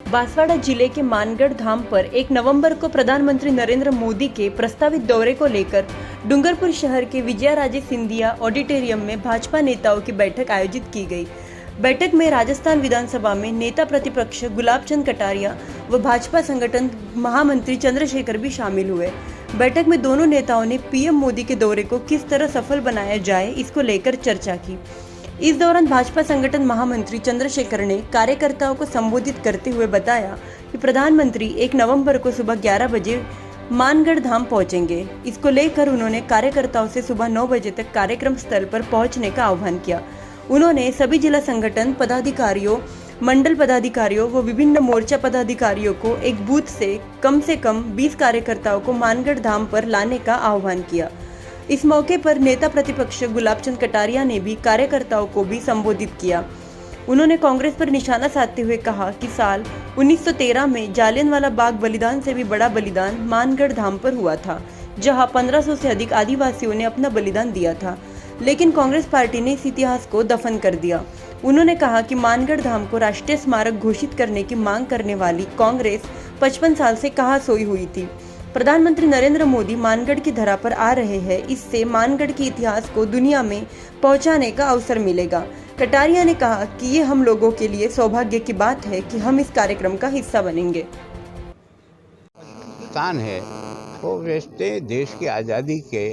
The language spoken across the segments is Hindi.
बांसवाड़ा जिले के मानगढ़ धाम पर 1 नवंबर को प्रधानमंत्री नरेंद्र मोदी के प्रस्तावित दौरे को लेकर डूंगरपुर शहर के विजयाराजे सिंधिया ऑडिटोरियम में भाजपा नेताओं की बैठक आयोजित की गई। बैठक में राजस्थान विधानसभा में नेता प्रतिपक्ष गुलाब चंद कटारिया व भाजपा संगठन महामंत्री चंद्रशेखर भी शामिल हुए। बैठक में दोनों नेताओं ने पीएम मोदी के दौरे को किस तरह सफल बनाया जाए, इसको लेकर चर्चा की। इस दौरान भाजपा संगठन महामंत्री चंद्रशेखर ने कार्यकर्ताओं को संबोधित करते हुए बताया कि प्रधानमंत्री 1 नवंबर को सुबह 11 बजे मानगढ़ धाम पहुंचेंगे। इसको लेकर उन्होंने कार्यकर्ताओं से सुबह 9 बजे तक कार्यक्रम स्थल पर पहुंचने का आह्वान किया। उन्होंने सभी जिला संगठन पदाधिकारियों, मंडल पदाधिकारियों व विभिन्न मोर्चा पदाधिकारियों को एक बूथ से कम 20 कार्यकर्ताओं को मानगढ़ धाम पर लाने का आह्वान किया। इस मौके पर नेता प्रतिपक्ष गुलाब चंद कटारिया ने भी कार्यकर्ताओं को भी संबोधित किया। उन्होंने कांग्रेस पर निशाना साधते हुए कहा कि साल 1913 में जालियनवाला बाग बलिदान से भी बड़ा बलिदान मानगढ़ धाम पर हुआ था, जहां 1500 से अधिक आदिवासियों ने अपना बलिदान दिया था, लेकिन कांग्रेस पार्टी ने इस इतिहास को दफन कर दिया। उन्होंने कहा कि मानगढ़ धाम को राष्ट्रीय स्मारक घोषित करने की मांग करने वाली कांग्रेस 55 साल से कहां सोई हुई थी। प्रधानमंत्री नरेंद्र मोदी मानगढ़ की धरा पर आ रहे हैं, इससे मानगढ़ के इतिहास को दुनिया में पहुंचाने का अवसर मिलेगा। कटारिया ने कहा कि ये हम लोगों के लिए सौभाग्य की बात है कि हम इस कार्यक्रम का हिस्सा बनेंगे। स्थान है वो वैसे देश की आज़ादी के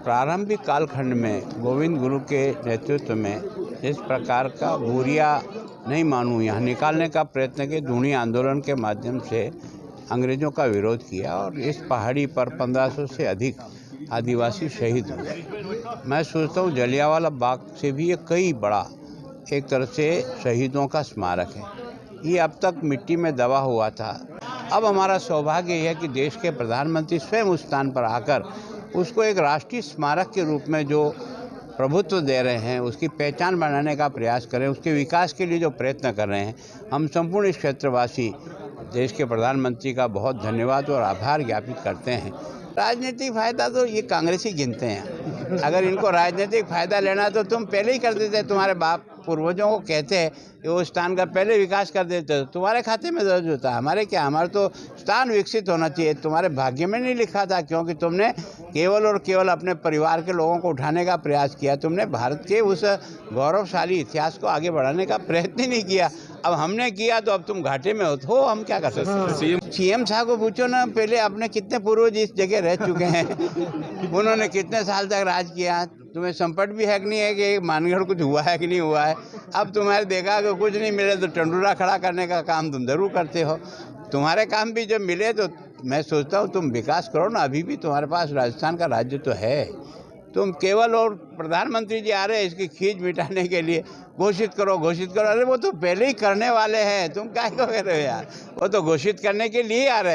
प्रारंभिक कालखंड में गोविंद गुरु के नेतृत्व में इस प्रकार का बोरिया नहीं मानूं यहाँ निकालने का प्रयत्न के दूनी आंदोलन के माध्यम से अंग्रेज़ों का विरोध किया और इस पहाड़ी पर 1500 से अधिक आदिवासी शहीद हुए। मैं सोचता हूँ जलियांवाला बाग से भी ये कई बड़ा एक तरह से शहीदों का स्मारक है। ये अब तक मिट्टी में दबा हुआ था। अब हमारा सौभाग्य यह है कि देश के प्रधानमंत्री स्वयं उस स्थान पर आकर उसको एक राष्ट्रीय स्मारक के रूप में जो प्रभुत्व दे रहे हैं, उसकी पहचान बनाने का प्रयास करें, उसके विकास के लिए जो प्रयत्न कर रहे हैं। हम संपूर्ण इस क्षेत्रवासी देश के प्रधानमंत्री का बहुत धन्यवाद और आभार ज्ञापित करते हैं। राजनीतिक फ़ायदा तो ये कांग्रेसी गिनते हैं। अगर इनको राजनीतिक फ़ायदा लेना तो तुम पहले ही कर देते। तुम्हारे बाप पूर्वजों को कहते हैं कि वो स्थान का पहले विकास कर देते, तो तुम्हारे खाते में दर्ज होता। हमारे क्या, हमारा तो स्थान विकसित होना चाहिए। तुम्हारे भाग्य में नहीं लिखा था, क्योंकि तुमने केवल और केवल अपने परिवार के लोगों को उठाने का प्रयास किया। तुमने भारत के उस गौरवशाली इतिहास को आगे बढ़ाने का प्रयत्न ही नहीं किया। अब हमने किया तो अब तुम घाटे में हो, हम क्या कर सकते हैं। सीएम साहब को पूछो ना, पहले अपने कितने पूर्वज इस जगह रह चुके हैं, उन्होंने कितने साल तक राज किया। तुम्हें संपट भी है कि नहीं है कि मानगढ़ कुछ हुआ है कि नहीं हुआ है। अब तुम्हारे देखा कि कुछ नहीं मिले तो टंडूरा खड़ा करने का काम तुम जरूर करते हो। तुम्हारे काम भी जब मिले तो मैं सोचता हूँ तुम विकास करो ना। अभी भी तुम्हारे पास राजस्थान का राज्य तो है। तुम केवल और प्रधानमंत्री जी आ रहे हैं इसकी खींच मिटाने के लिए घोषित करो। अरे वो तो पहले ही करने वाले हैं, तुम क्या कह रहे हो यार। वो तो घोषित करने के लिए आ रहे हैं।